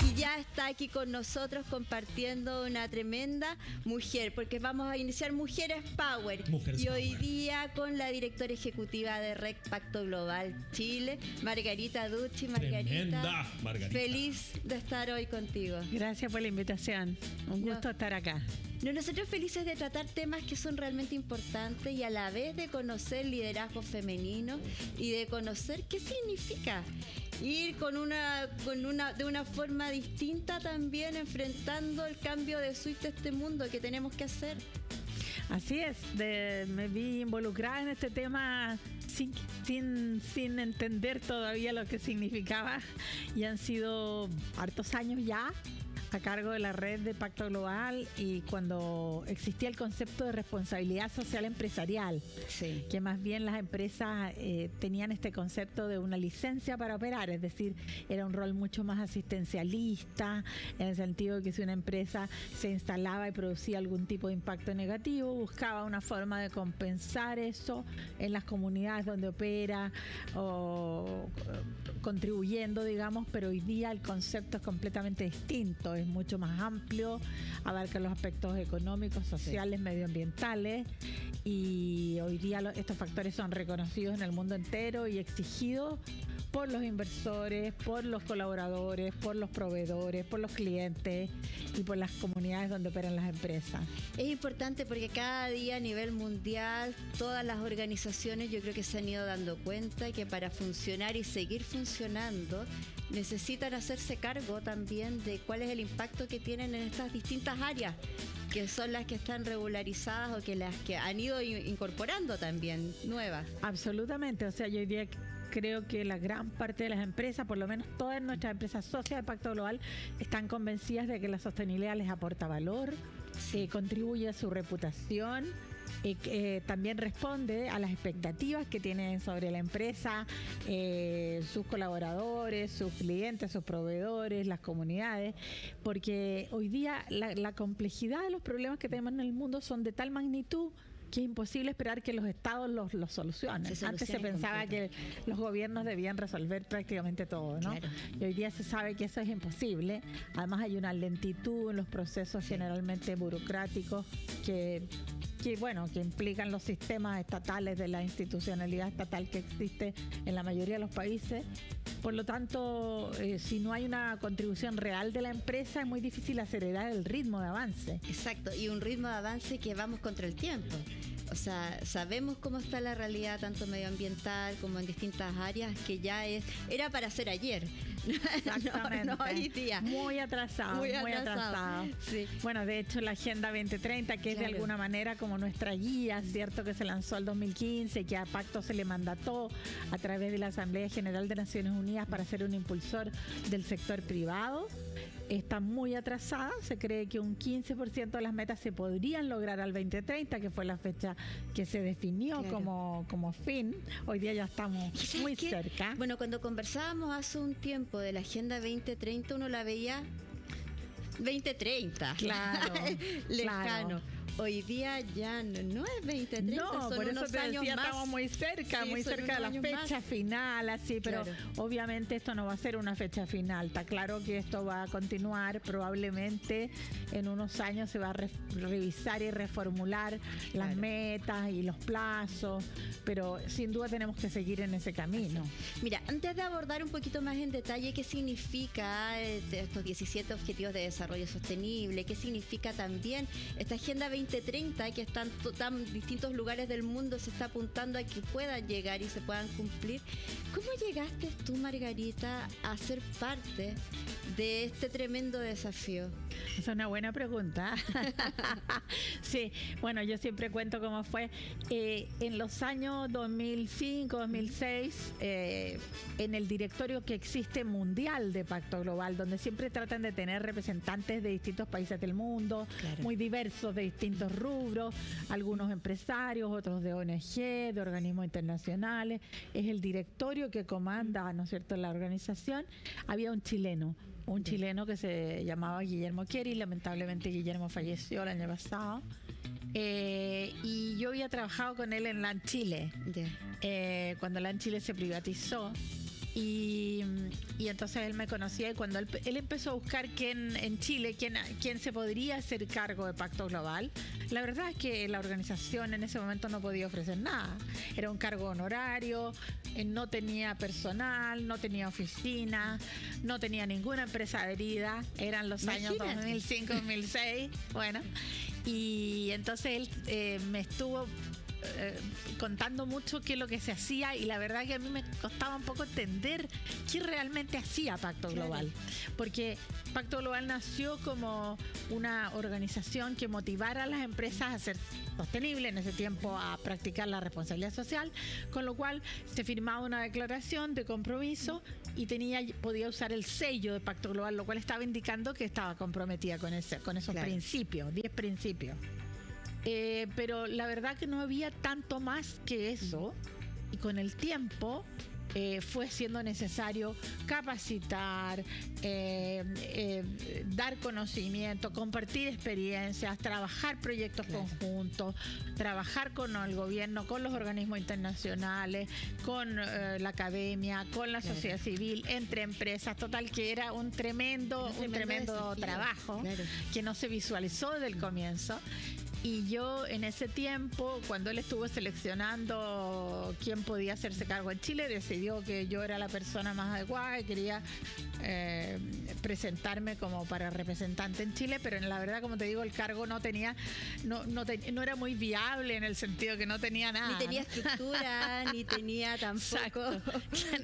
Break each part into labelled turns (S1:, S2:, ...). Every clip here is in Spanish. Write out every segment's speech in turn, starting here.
S1: Y ya está aquí con nosotros compartiendo una tremenda mujer, porque vamos a iniciar Mujeres Power.
S2: Mujeres
S1: y hoy
S2: Power.
S1: día con la directora ejecutiva de REC Pacto Global Chile, Margarita Ducci.
S2: Tremenda, Margarita.
S1: Feliz de estar hoy contigo.
S3: Gracias por la invitación. Un gusto estar acá.
S1: Nosotros felices de tratar temas que son realmente importantes y a la vez de conocer liderazgo femenino y de conocer qué significa ir de una forma distinta también enfrentando el cambio de switch de este mundo que tenemos que hacer.
S3: Así es, me vi involucrada en este tema sin entender todavía lo que significaba, y han sido hartos años ya a cargo de la red de Pacto Global, y cuando existía el concepto de responsabilidad social empresarial,
S1: Sí.
S3: que más bien las empresas tenían este concepto de una licencia para operar, es decir, era un rol mucho más asistencialista, en el sentido de que si una empresa se instalaba y producía algún tipo de impacto negativo, buscaba una forma de compensar eso en las comunidades donde opera o contribuyendo, digamos, pero hoy día el concepto es completamente distinto, es mucho más amplio, abarca los aspectos económicos, sociales, medioambientales, y hoy día estos factores son reconocidos en el mundo entero y exigidos por los inversores, por los colaboradores, por los proveedores, por los clientes y por las comunidades donde operan las empresas.
S1: Es importante porque cada día a nivel mundial todas las organizaciones yo creo que se han ido dando cuenta que para funcionar y seguir funcionando necesitan hacerse cargo también de cuál es el impacto que tienen en estas distintas áreas, que son las que están regularizadas o que las que han ido incorporando también nuevas.
S3: Absolutamente, o sea, yo hoy día creo que la gran parte de las empresas, por lo menos todas nuestras empresas socias de Pacto Global, están convencidas de que la sostenibilidad les aporta valor, contribuye a su reputación, también responde a las expectativas que tienen sobre la empresa, sus colaboradores, sus clientes, sus proveedores, las comunidades, porque hoy día la complejidad de los problemas que tenemos en el mundo son de tal magnitud que es imposible esperar que los estados los solucionen. Antes se pensaba que los gobiernos debían resolver prácticamente todo, ¿no?
S1: Claro.
S3: Y hoy día se sabe que eso es imposible. Además hay una lentitud en los procesos generalmente burocráticos que implican los sistemas estatales de la institucionalidad estatal que existe en la mayoría de los países. Por lo tanto, si no hay una contribución real de la empresa, es muy difícil acelerar el ritmo de avance.
S1: Exacto, y un ritmo de avance que vamos contra el tiempo. O sea, sabemos cómo está la realidad tanto medioambiental como en distintas áreas, que ya era para hacer ayer.
S3: Exactamente.
S1: No hoy día.
S3: Muy atrasado.
S1: Sí.
S3: Bueno, de hecho, la Agenda 2030, que es de alguna manera como nuestra guía, ¿cierto? Que se lanzó el 2015, que a Pacto se le mandató a través de la Asamblea General de Naciones Unidas para ser un impulsor del sector privado. Está muy atrasada, se cree que un 15% de las metas se podrían lograr al 2030, que fue la fecha que se definió como fin. Hoy día ya estamos muy cerca.
S1: Bueno, cuando conversábamos hace un tiempo de la Agenda 2030, uno la veía 2030.
S3: Claro,
S1: lejano.
S3: claro.
S1: Hoy día ya no es 2030,
S3: no,
S1: son
S3: por eso
S1: unos
S3: te
S1: años
S3: decía,
S1: más.
S3: estamos muy cerca,
S1: Sí,
S3: muy
S1: son
S3: cerca de la
S1: unos años
S3: fecha
S1: más.
S3: final, así, pero
S1: Claro.
S3: obviamente esto no va a ser una fecha final. Está claro que esto va a continuar, probablemente en unos años se va a revisar y reformular las metas y los plazos, pero sin duda tenemos que seguir en ese camino.
S1: Mira, antes de abordar un poquito más en detalle qué significa estos 17 Objetivos de Desarrollo Sostenible, qué significa también esta Agenda 2030 que están tan distintos lugares del mundo se está apuntando a que puedan llegar y se puedan cumplir. ¿Cómo llegaste tú, Margarita, a ser parte de este tremendo desafío?
S3: Es una buena pregunta. Sí, bueno, yo siempre cuento cómo fue. En los años 2005, 2006, en el directorio que existe mundial de Pacto Global, donde siempre tratan de tener representantes de distintos países del mundo,
S1: Claro.
S3: muy diversos, de distintos rubros, algunos empresarios, otros de ONG, de organismos internacionales. Es el directorio que comanda, ¿no es cierto?, la organización. Había un chileno, un chileno que se llamaba Guillermo Chieri. Lamentablemente Guillermo falleció el año pasado. Y yo había trabajado con él en LAN Chile, cuando LAN Chile se privatizó. Y entonces él me conocía, y cuando él empezó a buscar en Chile quién se podría hacer cargo de Pacto Global, la verdad es que la organización en ese momento no podía ofrecer nada. Era un cargo honorario, no tenía personal, no tenía oficina, no tenía ninguna empresa adherida. Eran los años 2005-2006. Bueno, y entonces él me estuvo contando mucho qué es lo que se hacía, y la verdad que a mí me costaba un poco entender qué realmente hacía Pacto Global, porque Pacto Global nació como una organización que motivara a las empresas a ser sostenibles, en ese tiempo a practicar la responsabilidad social, con lo cual se firmaba una declaración de compromiso y podía usar el sello de Pacto Global, lo cual estaba indicando que estaba comprometida con esos principios, 10 principios. Pero la verdad que no había tanto más que eso, y con el tiempo fue siendo necesario capacitar, dar conocimiento, compartir experiencias, trabajar proyectos conjuntos, trabajar con el gobierno, con los organismos internacionales, con la academia, con la sociedad civil, entre empresas. Total que era un tremendo trabajo que no se visualizó desde el comienzo. Y yo en ese tiempo, cuando él estuvo seleccionando quién podía hacerse cargo en Chile, decidió que yo era la persona más adecuada y quería presentarme como para representante en Chile, pero la verdad, como te digo, el cargo no era muy viable, en el sentido que no tenía nada.
S1: Ni tenía estructura, ni tenía tampoco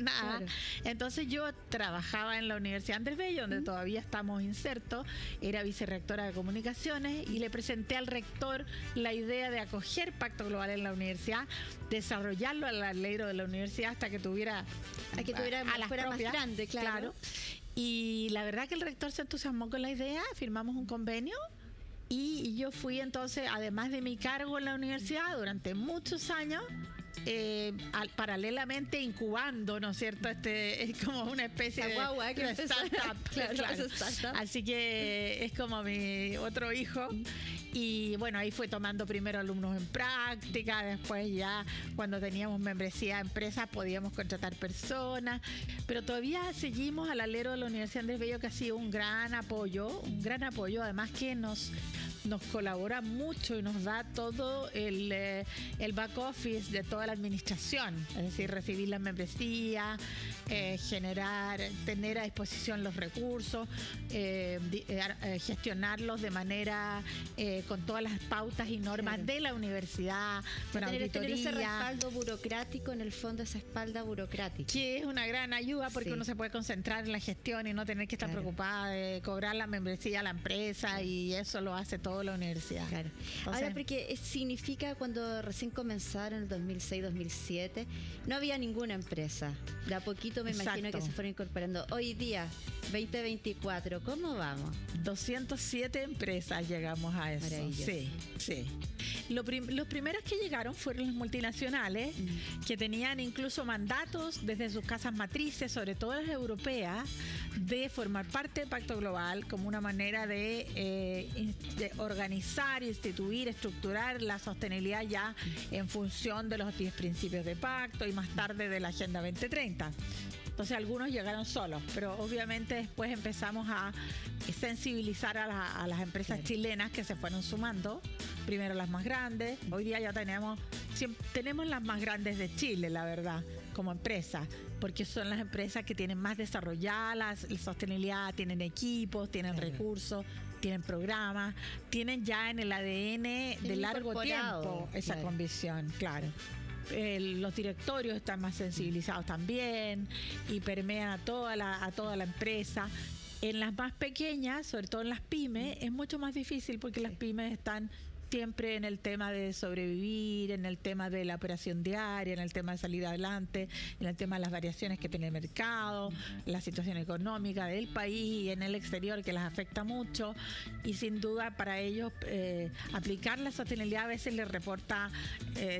S3: nada. Claro. Entonces yo trabajaba en la Universidad Andrés Bello, donde todavía estamos insertos, era vicerrectora de comunicaciones, y le presenté al rector la idea de acoger Pacto Global en la universidad, desarrollarlo al alero de la universidad hasta que fuera
S1: más grande, claro.
S3: Y la verdad que el rector se entusiasmó con la idea, firmamos un convenio, y yo fui entonces, además de mi cargo en la universidad durante muchos años, paralelamente incubando, ¿no es cierto? Es como una especie de startup. Claro. Así que es como mi otro hijo. Y bueno, ahí fue tomando primero alumnos en práctica, después ya cuando teníamos membresía de empresas podíamos contratar personas, pero todavía seguimos al alero de la Universidad Andrés Bello, que ha sido un gran apoyo, además que nos colabora mucho y nos da todo el back office de toda la administración, es decir, recibir las membresías, tener a disposición los recursos, gestionarlos de manera con todas las pautas y normas de la universidad, con auditoría.
S1: Tener ese respaldo burocrático, en el fondo, esa espalda burocrática.
S3: Que es una gran ayuda, porque uno se puede concentrar en la gestión y no tener que estar preocupada de cobrar la membresía a la empresa, y eso lo hace todo la universidad.
S1: Claro. Entonces, ahora, porque significa, cuando recién comenzaron en el 2006-2007, no había ninguna empresa. De a poquito me imagino que se fueron incorporando. Hoy día, 2024, ¿cómo vamos?
S3: 207 empresas llegamos a eso. Sí. Los primeros que llegaron fueron las multinacionales, que tenían incluso mandatos desde sus casas matrices, sobre todo las europeas, de formar parte del Pacto Global como una manera de organizar, instituir, estructurar la sostenibilidad ya en función de los 10 principios de pacto y más tarde de la Agenda 2030. Entonces algunos llegaron solos, pero obviamente después empezamos a sensibilizar a las empresas chilenas que se fueron sumando. Primero las más grandes, hoy día ya tenemos las más grandes de Chile, la verdad, como empresa, porque son las empresas que tienen más desarrollada la sostenibilidad, tienen equipos, tienen recursos, tienen programas, tienen ya en el ADN de largo tiempo esa convicción, claro. Los directorios están más sensibilizados también y permean a toda la empresa. En las más pequeñas, sobre todo en las pymes, es mucho más difícil, porque las pymes están siempre en el tema de sobrevivir, en el tema de la operación diaria, en el tema de salir adelante, en el tema de las variaciones que tiene el mercado, la situación económica del país y en el exterior que las afecta mucho, y sin duda para ellos aplicar la sostenibilidad a veces les reporta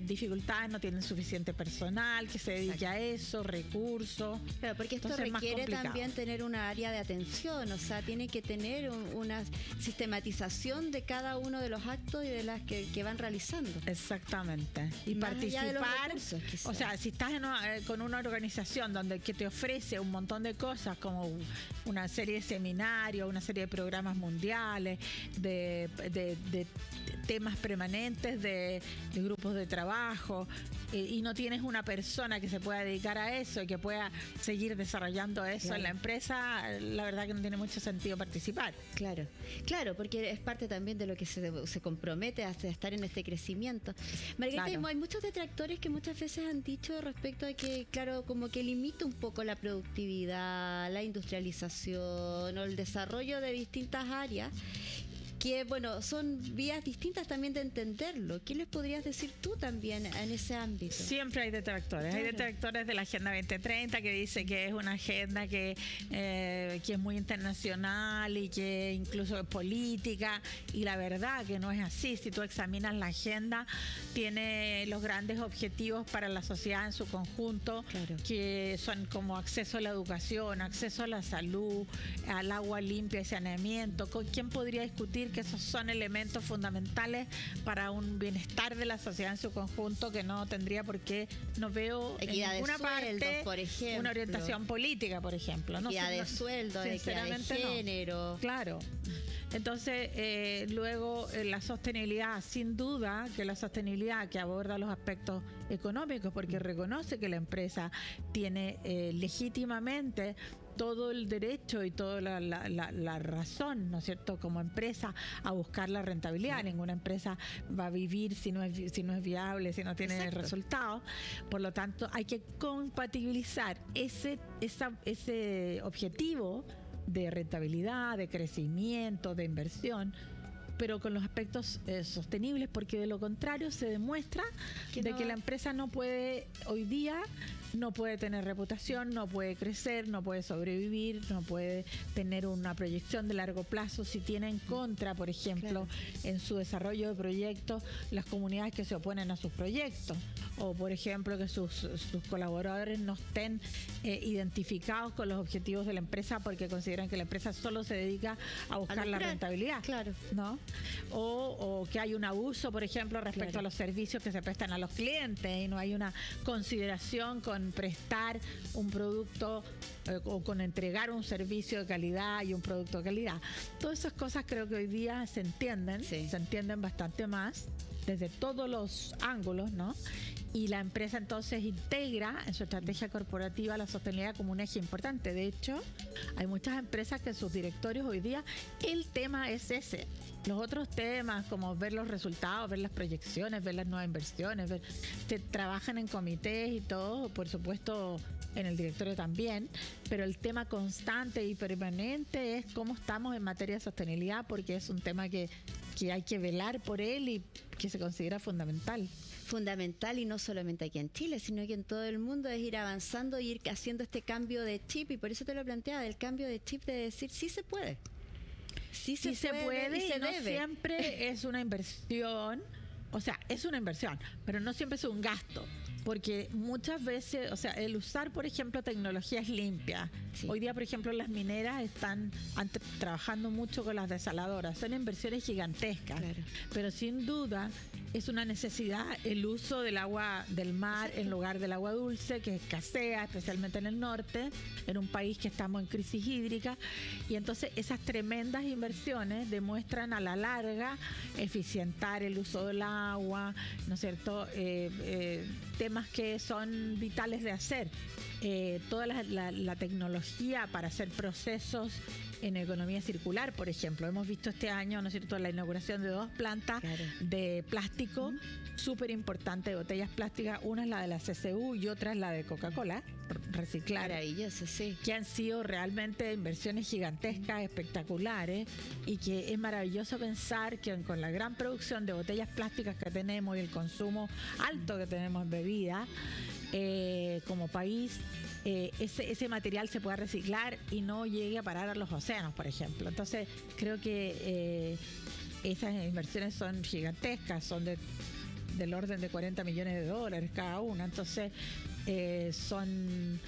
S3: dificultades, no tienen suficiente personal que se dedique a eso, recursos.
S1: Claro, porque esto requiere también tener una área de atención, o sea, tiene que tener una sistematización de cada uno de los actos y de las que van realizando.
S3: Exactamente. Y más participar, o sea, si estás con una organización donde que te ofrece un montón de cosas como una serie de seminarios, una serie de programas mundiales, de temas permanentes, de grupos de trabajo, y no tienes una persona que se pueda dedicar a eso y que pueda seguir desarrollando eso en la empresa, la verdad que no tiene mucho sentido participar.
S1: Claro, porque es parte también de lo que se compromete a estar en este crecimiento. Margarita, hay muchos detractores que muchas veces han dicho respecto a que, claro, como que limita un poco la productividad, la industrialización o el desarrollo de distintas áreas, que bueno, son vías distintas también de entenderlo. ¿Qué les podrías decir tú también en ese ámbito?
S3: Siempre hay detractores. Hay detractores de la Agenda 2030 que dice que es una agenda que es muy internacional y que incluso es política, y la verdad que no es así. Si tú examinas la agenda, tiene los grandes objetivos para la sociedad en su conjunto, que son como acceso a la educación, acceso a la salud, al agua limpia y saneamiento. ¿Con quién podría discutir que esos son elementos fundamentales para un bienestar de la sociedad en su conjunto, que no tendría por qué, no veo
S1: equidad en ninguna parte, por ejemplo,
S3: una orientación política, por ejemplo?
S1: Equidad de sueldo, equidad de género.
S3: No. Claro. Entonces, luego la sostenibilidad, sin duda que la sostenibilidad que aborda los aspectos económicos, porque reconoce que la empresa tiene legítimamente todo el derecho y toda la razón, ¿no es cierto?, como empresa a buscar la rentabilidad. Ninguna empresa va a vivir si no es viable, si no tiene resultados. Por lo tanto, hay que compatibilizar ese objetivo de rentabilidad, de crecimiento, de inversión, pero con los aspectos sostenibles, porque de lo contrario se demuestra que la empresa no puede hoy día, no puede tener reputación, no puede crecer, no puede sobrevivir, no puede tener una proyección de largo plazo si tiene en contra, por ejemplo, en su desarrollo de proyectos, las comunidades que se oponen a sus proyectos, o por ejemplo que sus colaboradores no estén identificados con los objetivos de la empresa porque consideran que la empresa solo se dedica a buscar la rentabilidad, ¿no? O que hay un abuso, por ejemplo, respecto a los servicios que se prestan a los clientes y no hay una consideración con prestar un producto o con entregar un servicio de calidad y un producto de calidad. Todas esas cosas creo que hoy día se entienden bastante más desde todos los ángulos, ¿no? Y la empresa entonces integra en su estrategia corporativa la sostenibilidad como un eje importante. De hecho, hay muchas empresas que en sus directorios hoy día el tema es ese. Los otros temas como ver los resultados, ver las proyecciones, ver las nuevas inversiones, trabajan en comités y todo, por supuesto en el directorio también, pero el tema constante y permanente es cómo estamos en materia de sostenibilidad, porque es un tema que hay que velar por él y que se considera fundamental,
S1: y no solamente aquí en Chile, sino que en todo el mundo, es ir avanzando y ir haciendo este cambio de chip, y por eso te lo planteaba, el cambio de chip de decir sí se puede. Sí se puede y se
S3: no
S1: debe.
S3: Siempre es una inversión, o sea, es una inversión, pero no siempre es un gasto. Porque muchas veces, o sea, el usar, por ejemplo, tecnologías limpias. Hoy día, por ejemplo, las mineras están trabajando mucho con las desaladoras. Son inversiones gigantescas. Pero sin duda es una necesidad el uso del agua del mar en lugar del agua dulce, que escasea, especialmente en el norte, en un país que estamos en crisis hídrica. Y entonces esas tremendas inversiones demuestran a la larga eficientar el uso del agua, ¿no es cierto?, temas que son vitales de hacer. toda la tecnología para hacer procesos en economía circular, por ejemplo. Hemos visto este año, ¿no es cierto?, la inauguración de 2 plantas de plástico súper importantes, de botellas plásticas. Una es la de la CCU y otra es la de Coca-Cola, reciclar.
S1: Maravilloso, sí.
S3: Que han sido realmente inversiones gigantescas, espectaculares, y que es maravilloso pensar que con la gran producción de botellas plásticas que tenemos y el consumo alto que tenemos en bebidas, como país, ese material se pueda reciclar y no llegue a parar a los océanos, por ejemplo. Entonces, creo que esas inversiones son gigantescas, son del orden de $40 millones cada una. Entonces, son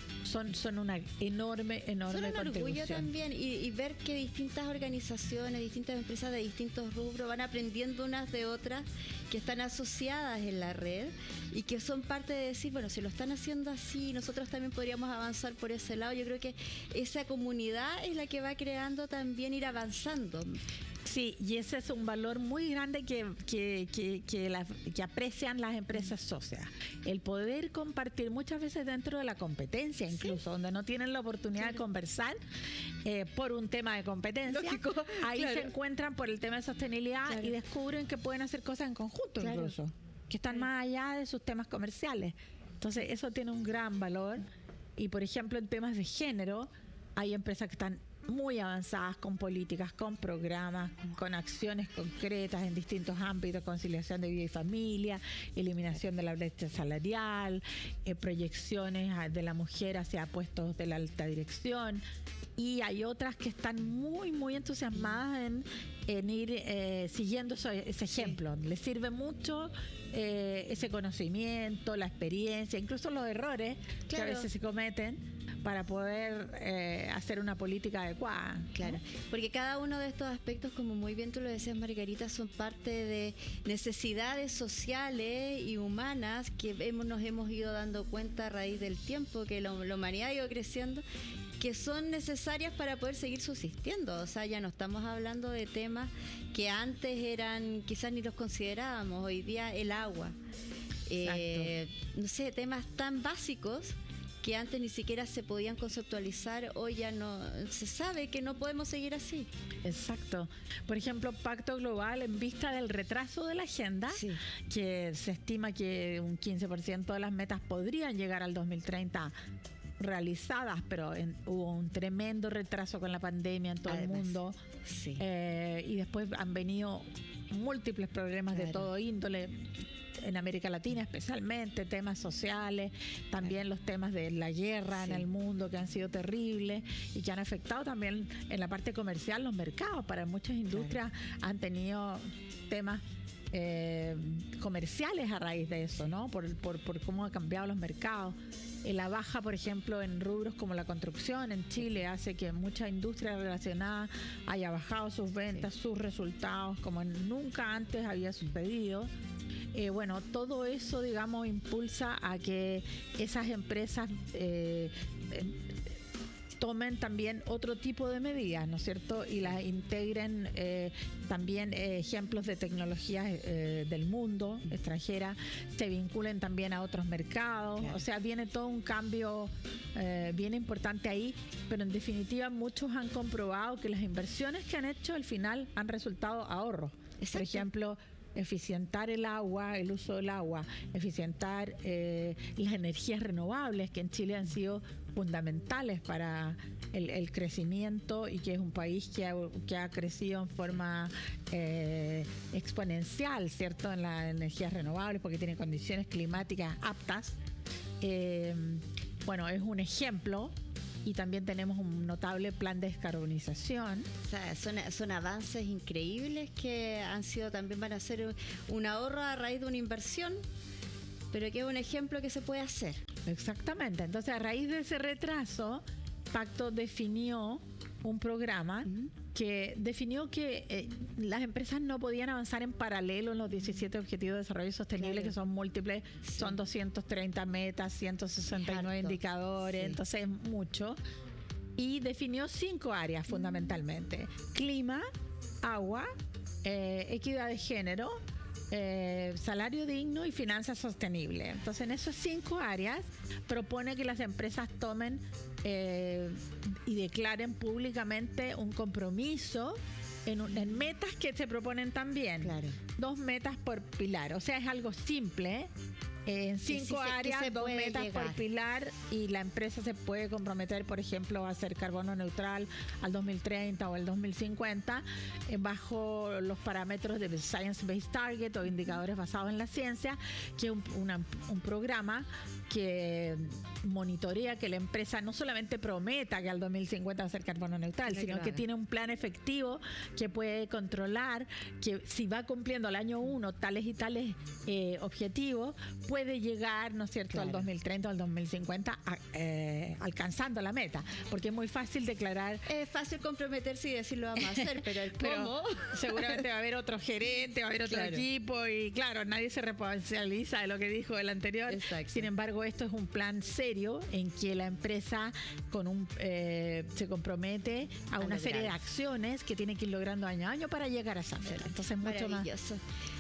S3: una enorme
S1: son un orgullo
S3: contribución
S1: también, y ver que distintas organizaciones, distintas empresas de distintos rubros van aprendiendo unas de otras, que están asociadas en la red y que son parte de decir, bueno, si lo están haciendo así, nosotros también podríamos avanzar por ese lado. Yo creo que esa comunidad es la que va creando también ir avanzando.
S3: Sí, y ese es un valor muy grande que aprecian las empresas socias. El poder compartir muchas veces dentro de la competencia, incluso, donde no tienen la oportunidad de conversar por un tema de competencia.
S1: Lógico,
S3: ahí se encuentran por el tema de sostenibilidad y descubren que pueden hacer cosas en conjunto incluso, que están más allá de sus temas comerciales. Entonces, eso tiene un gran valor. Y, por ejemplo, en temas de género, hay empresas que están muy avanzadas con políticas, con programas, con acciones concretas en distintos ámbitos: conciliación de vida y familia, eliminación de la brecha salarial, proyecciones de la mujer hacia puestos de la alta dirección. Y hay otras que están muy, muy entusiasmadas en ir siguiendo ese ejemplo. Les sirve mucho ese conocimiento, la experiencia, incluso los errores que a veces se cometen, para poder hacer una política adecuada.
S1: Claro, porque cada uno de estos aspectos, como muy bien tú lo decías, Margarita, son parte de necesidades sociales y humanas que nos hemos ido dando cuenta a raíz del tiempo, que la humanidad ha ido creciendo, que son necesarias para poder seguir subsistiendo. O sea, ya no estamos hablando de temas que antes eran, quizás ni los considerábamos. Hoy día el agua, no sé, temas tan básicos que antes ni siquiera se podían conceptualizar, hoy ya no se sabe que no podemos seguir así.
S3: Exacto. Por ejemplo, Pacto Global, en vista del retraso de la agenda, que se estima que un 15% de las metas podrían llegar al 2030 realizadas, pero hubo un tremendo retraso con la pandemia en todo el mundo. Y después han venido múltiples problemas de todo índole, en América Latina especialmente, temas sociales, también los temas de la guerra en el mundo, que han sido terribles y que han afectado también en la parte comercial los mercados. Para muchas industrias han tenido temas comerciales a raíz de eso, ¿no? Por cómo han cambiado los mercados. La baja, por ejemplo, en rubros como la construcción en Chile hace que mucha industria relacionada haya bajado sus ventas, sus resultados, como nunca antes había sucedido. Bueno, todo eso, digamos, impulsa a que esas empresas tomen también otro tipo de medidas, ¿no es cierto? Y las integren también ejemplos de tecnologías del mundo extranjera, se vinculen también a otros mercados. O sea, viene todo un cambio bien importante ahí, pero en definitiva muchos han comprobado que las inversiones que han hecho al final han resultado ahorros. Por ejemplo, eficientar el agua, el uso del agua, eficientar las energías renovables, que en Chile han sido fundamentales para el crecimiento, y que es un país que ha crecido en forma exponencial, ¿cierto?, en las energías renovables, porque tiene condiciones climáticas aptas. Bueno, es un ejemplo. Y también tenemos un notable plan de descarbonización.
S1: O sea, son avances increíbles que van a ser un ahorro a raíz de una inversión, pero que es un ejemplo que se puede hacer.
S3: Exactamente. Entonces, a raíz de ese retraso, Pacto definió un programa que definió que las empresas no podían avanzar en paralelo en los 17 Objetivos de Desarrollo Sostenible, que son múltiples, son 230 metas, 169 indicadores, entonces es mucho. Y definió 5 áreas fundamentalmente: clima, agua, equidad de género, salario digno y finanzas sostenibles. Entonces, en esas 5 áreas propone que las empresas tomen y declaren públicamente un compromiso en metas que se proponen también.
S1: Claro.
S3: 2 metas por pilar. O sea, es algo simple. En 5 áreas, 2 metas por pilar, y la empresa se puede comprometer, por ejemplo, a ser carbono neutral al 2030 o al 2050 bajo los parámetros de Science Based Target o indicadores basados en la ciencia, que es un programa que monitorea que la empresa no solamente prometa que al 2050 va a ser carbono neutral, sino que tiene un plan efectivo que puede controlar que si va cumpliendo al año 1 tales y tales objetivos, puede llegar, ¿no es cierto?, al 2030 o al 2050 alcanzando la meta, porque es muy fácil declarar.
S1: Es fácil comprometerse y decir lo vamos a hacer, pero el cómo.
S3: Seguramente va a haber otro gerente, va a haber otro equipo, y claro, nadie se responsabiliza de lo que dijo el anterior.
S1: Exacto.
S3: Sin embargo, esto es un plan serio en que la empresa se compromete a una serie de acciones que tiene que ir logrando año a año para llegar a esa meta. Entonces, mucho más.
S1: Maravilloso.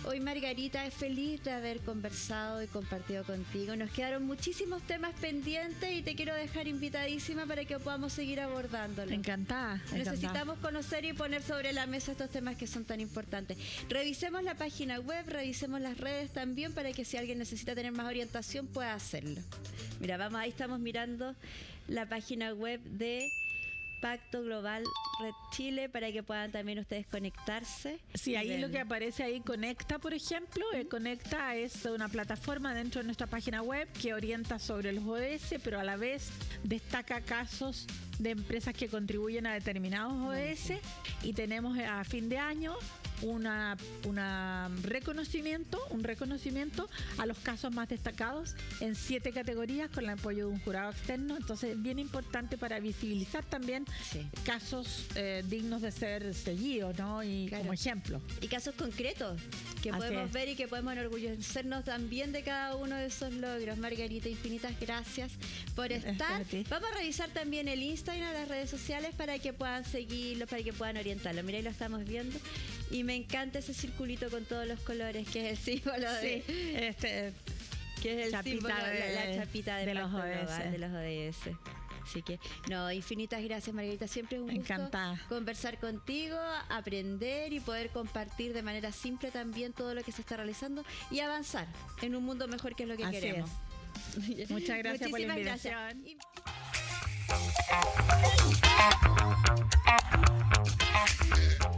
S1: Hoy, Margarita, es feliz de haber conversado y compartido contigo. Nos quedaron muchísimos temas pendientes y te quiero dejar invitadísima para que podamos seguir abordándolos.
S3: Encantada.
S1: Necesitamos conocer y poner sobre la mesa estos temas que son tan importantes. Revisemos la página web, revisemos las redes también, para que si alguien necesita tener más orientación pueda hacerlo. Mira, ahí estamos mirando la página web de Pacto Global Red Chile para que puedan también ustedes conectarse.
S3: Sí, ahí lo que aparece ahí, Conecta, por ejemplo. Conecta es una plataforma dentro de nuestra página web que orienta sobre los ODS, pero a la vez destaca casos de empresas que contribuyen a determinados ODS, y tenemos a fin de año un reconocimiento a los casos más destacados en 7 categorías con el apoyo de un jurado externo. Entonces es bien importante para visibilizar también casos dignos de ser seguidos, ¿no? Y como ejemplo.
S1: Y casos concretos que podemos ver y que podemos enorgullecernos también de cada uno de esos logros. Margarita, infinitas gracias por estar. Vamos a revisar también el Instagram, las redes sociales, para que puedan seguirlo, para que puedan orientarlo. Mira, ahí lo estamos viendo. Y me encanta ese circulito con todos los colores, que es el símbolo de... que es el símbolo, la chapita de los ODS. Así que, infinitas gracias, Margarita. Siempre es un gusto conversar contigo, aprender y poder compartir de manera simple también todo lo que se está realizando y avanzar en un mundo mejor, que es lo que queremos.
S3: Muchas gracias por la invitación.
S1: Gracias.